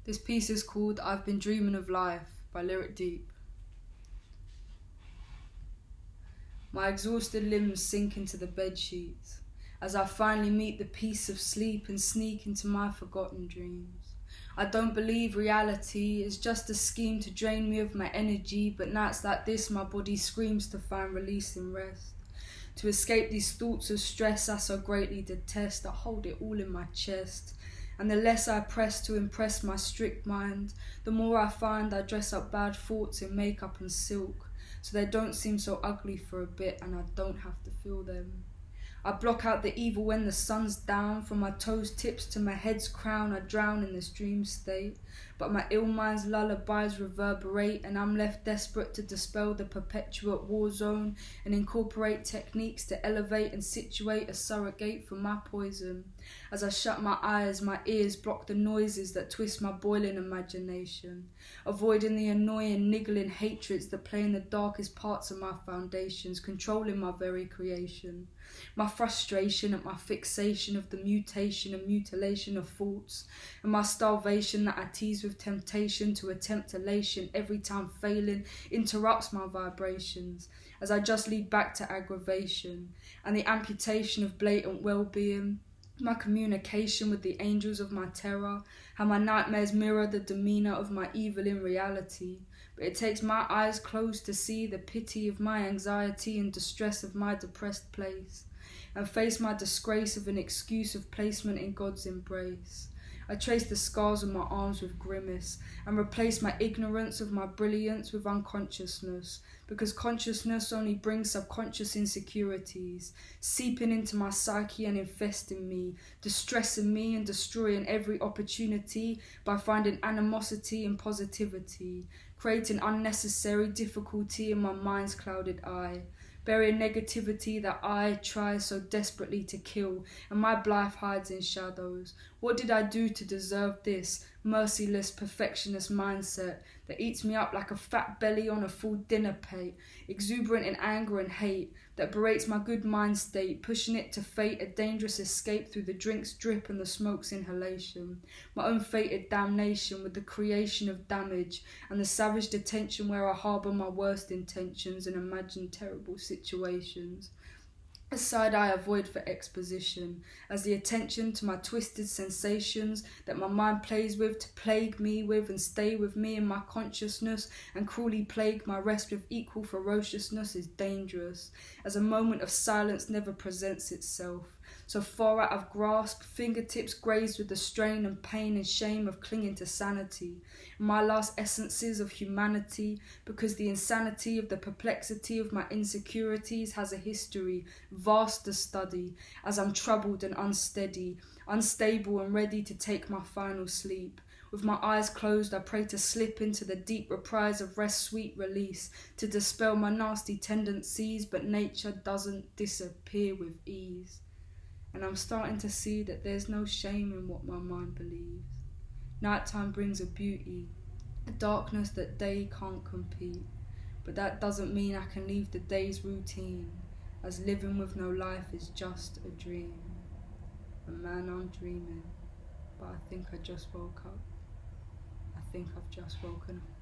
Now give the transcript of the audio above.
This piece is called I've Been Dreaming of Life by Lyric Deep. My exhausted limbs sink into the bedsheets as I finally meet the peace of sleep and sneak into my forgotten dreams. I don't believe reality is just a scheme to drain me of my energy, but nights like this my body screams to find release and rest. To escape these thoughts of stress I so greatly detest, I hold it all in my chest. And the less I press to impress my strict mind, the more I find I dress up bad thoughts in makeup and silk, so they don't seem so ugly for a bit and I don't have to feel them. I block out the evil when the sun's down. From my toes tips to my head's crown I drown in this dream state. But my ill mind's lullabies reverberate, and I'm left desperate to dispel the perpetuate war zone and incorporate techniques to elevate and situate a surrogate for my poison. As I shut my eyes, my ears block the noises that twist my boiling imagination, avoiding the annoying, niggling hatreds that play in the darkest parts of my foundations, controlling my very creation. My frustration at my fixation of the mutation and mutilation of thoughts, and my starvation that I tease with temptation to attempt elation every time failing interrupts my vibrations, as I just lead back to aggravation and the amputation of blatant well-being. My communication with the angels of my terror, how my nightmares mirror the demeanour of my evil in reality. But it takes my eyes closed to see the pity of my anxiety and distress of my depressed place, and face my disgrace of an excuse of placement in God's embrace. I trace the scars on my arms with grimace, and replace my ignorance of my brilliance with unconsciousness, because consciousness only brings subconscious insecurities, seeping into my psyche and infesting me, distressing me and destroying every opportunity by finding animosity and positivity, creating unnecessary difficulty in my mind's clouded eye, burying negativity that I try so desperately to kill, and my life hides in shadows. What did I do to deserve this merciless, perfectionist mindset that eats me up like a fat belly on a full dinner plate, exuberant in anger and hate, that berates my good mind state, pushing it to fate a dangerous escape through the drink's drip and the smoke's inhalation, my own fated damnation with the creation of damage, and the savage detention where I harbour my worst intentions and imagine terrible situations. A side I avoid for exposition, as the attention to my twisted sensations that my mind plays with to plague me with and stay with me in my consciousness and cruelly plague my rest with equal ferociousness is dangerous, as a moment of silence never presents itself. So far out of grasp, fingertips grazed with the strain and pain and shame of clinging to sanity, my last essences of humanity, because the insanity of the perplexity of my insecurities has a history, vast to study, as I'm troubled and unsteady, unstable and ready to take my final sleep. With my eyes closed, I pray to slip into the deep reprise of rest, sweet release, to dispel my nasty tendencies, but nature doesn't disappear with ease. And I'm starting to see that there's no shame in what my mind believes. Nighttime brings a beauty, a darkness that day can't compete. But that doesn't mean I can leave the day's routine, as living with no life is just a dream. And man, I'm dreaming, but I think I just woke up. I think I've just woken up.